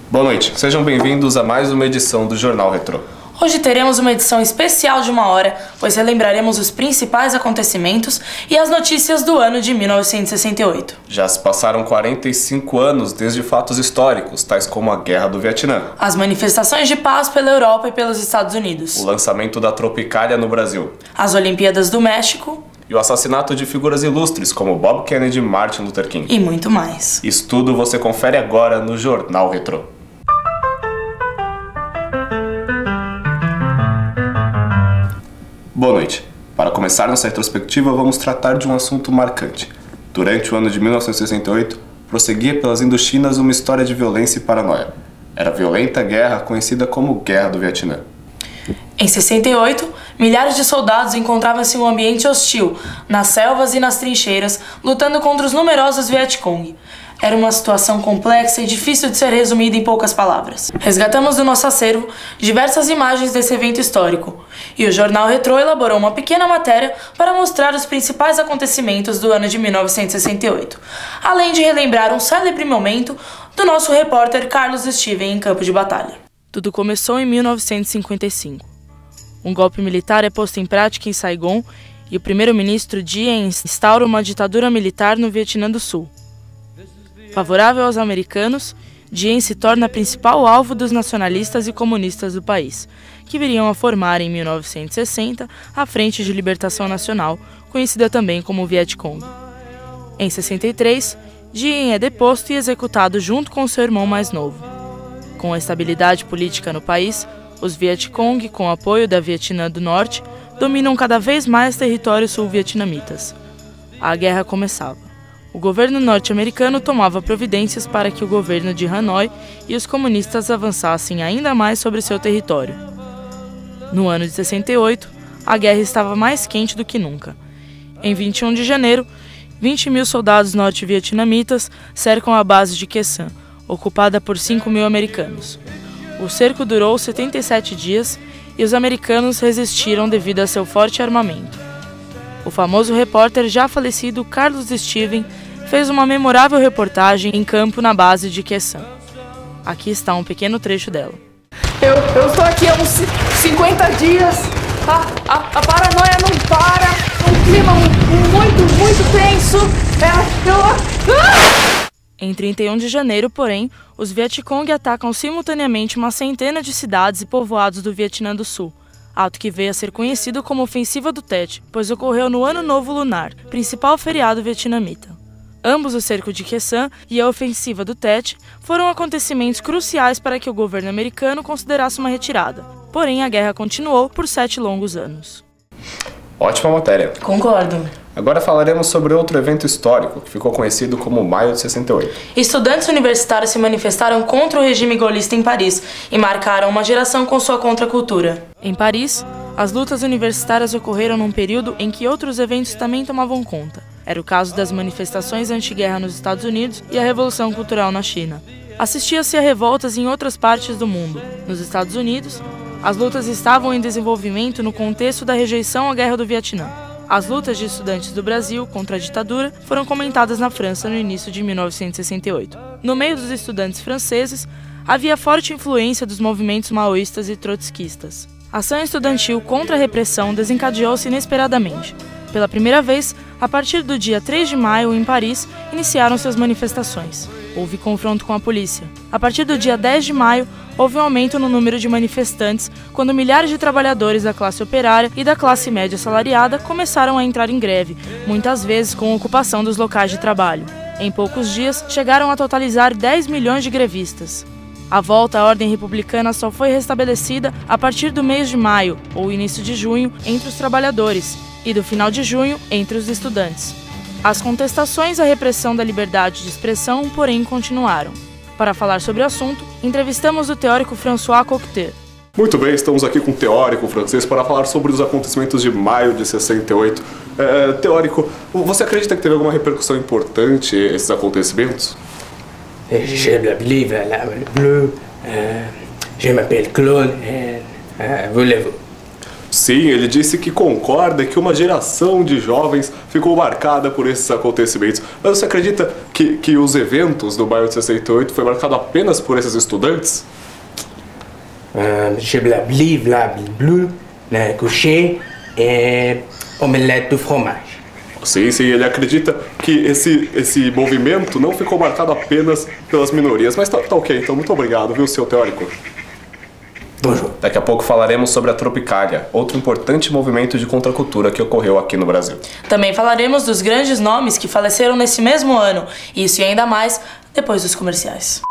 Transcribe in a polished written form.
Boa noite, sejam bem-vindos a mais uma edição do Jornal Retrô. Hoje teremos uma edição especial de 1 hora, pois relembraremos os principais acontecimentos e as notícias do ano de 1968. Já se passaram 45 anos desde fatos históricos, tais como a Guerra do Vietnã, As manifestações de paz pela Europa e pelos Estados Unidos, o lançamento da Tropicália no Brasil as Olimpíadas do México e o assassinato de figuras ilustres como Bob Kennedy e Martin Luther King. e muito mais. Isso tudo você confere agora no Jornal Retrô. Boa noite. Para começar nossa retrospectiva, vamos tratar de um assunto marcante. Durante o ano de 1968, prosseguia pelas Indochinas uma história de violência e paranoia. Era a violenta guerra conhecida como Guerra do Vietnã. Em 68, milhares de soldados encontravam-se em um ambiente hostil, nas selvas e nas trincheiras, lutando contra os numerosos Vietcong. Era uma situação complexa e difícil de ser resumida em poucas palavras. Resgatamos do nosso acervo diversas imagens desse evento histórico, e o Jornal Retrô elaborou uma pequena matéria para mostrar os principais acontecimentos do ano de 1968, além de relembrar um célebre momento do nosso repórter Carlos Steven em campo de batalha. Tudo começou em 1955. Um golpe militar é posto em prática em Saigon e o primeiro-ministro Diem instaura uma ditadura militar no Vietnã do Sul. Favorável aos americanos, Diem se torna a principal alvo dos nacionalistas e comunistas do país, que viriam a formar em 1960 a Frente de Libertação Nacional, conhecida também como Vietcong. Em 63, Diem é deposto e executado junto com seu irmão mais novo. Com a estabilidade política no país, os Vietcong, com apoio da Vietnã do Norte, dominam cada vez mais territórios sul-vietnamitas. A guerra começava. O governo norte-americano tomava providências para que o governo de Hanoi e os comunistas avançassem ainda mais sobre seu território. No ano de 68, a guerra estava mais quente do que nunca. Em 21 de janeiro, 20 mil soldados norte-vietnamitas cercam a base de Khe Sanh, ocupada por 5 mil americanos. O cerco durou 77 dias e os americanos resistiram devido a seu forte armamento. O famoso repórter já falecido Carlos Steven fez uma memorável reportagem em campo na base de Khe Sanh. Aqui está um pequeno trecho dela. Eu estou aqui há uns 50 dias, a paranoia não para, um clima muito tenso, Em 31 de janeiro, porém, os Vietcong atacam simultaneamente uma centena de cidades e povoados do Vietnã do Sul, ato que veio a ser conhecido como Ofensiva do Tet, pois ocorreu no Ano Novo Lunar, principal feriado vietnamita. Ambos o cerco de Khe Sanh e a ofensiva do Tet foram acontecimentos cruciais para que o governo americano considerasse uma retirada. Porém, a guerra continuou por 7 longos anos. Ótima matéria. Concordo. Agora falaremos sobre outro evento histórico que ficou conhecido como Maio de 68. Estudantes universitários se manifestaram contra o regime golista em Paris e marcaram uma geração com sua contracultura. Em Paris, as lutas universitárias ocorreram num período em que outros eventos também tomavam conta. Era o caso das manifestações anti-guerra nos Estados Unidos e a Revolução Cultural na China. Assistia-se a revoltas em outras partes do mundo. Nos Estados Unidos, as lutas estavam em desenvolvimento no contexto da rejeição à Guerra do Vietnã. As lutas de estudantes do Brasil contra a ditadura foram comentadas na França no início de 1968. No meio dos estudantes franceses, havia forte influência dos movimentos maoístas e trotskistas. A ação estudantil contra a repressão desencadeou-se inesperadamente. Pela primeira vez, a partir do dia 3 de maio, em Paris, iniciaram-se as manifestações. Houve confronto com a polícia. A partir do dia 10 de maio, houve um aumento no número de manifestantes, quando milhares de trabalhadores da classe operária e da classe média assalariada começaram a entrar em greve, muitas vezes com ocupação dos locais de trabalho. Em poucos dias, chegaram a totalizar 10 milhões de grevistas. A volta à ordem republicana só foi restabelecida a partir do mês de maio, ou início de junho, entre os trabalhadores, e do final de junho, entre os estudantes. As contestações à repressão da liberdade de expressão, porém, continuaram. Para falar sobre o assunto, entrevistamos o teórico François Coquetier. Muito bem, estamos aqui com o teórico francês para falar sobre os acontecimentos de maio de 68. Teórico, você acredita que teve alguma repercussão importante esses acontecimentos? Je believe bleu, je m'appelle Claude, voulez-vous? Sim, ele disse que concorda que uma geração de jovens ficou marcada por esses acontecimentos. Mas você acredita que os eventos do bairro de 68 foi marcado apenas por esses estudantes? Je blabli, blabli, bleu, le coucher et omelette de fromage. Sim, ele acredita que esse movimento não ficou marcado apenas pelas minorias. Mas tá ok, então muito obrigado, viu, seu teórico? Bonjour. Daqui a pouco falaremos sobre a Tropicália, outro importante movimento de contracultura que ocorreu aqui no Brasil. Também falaremos dos grandes nomes que faleceram nesse mesmo ano, isso e ainda mais depois dos comerciais.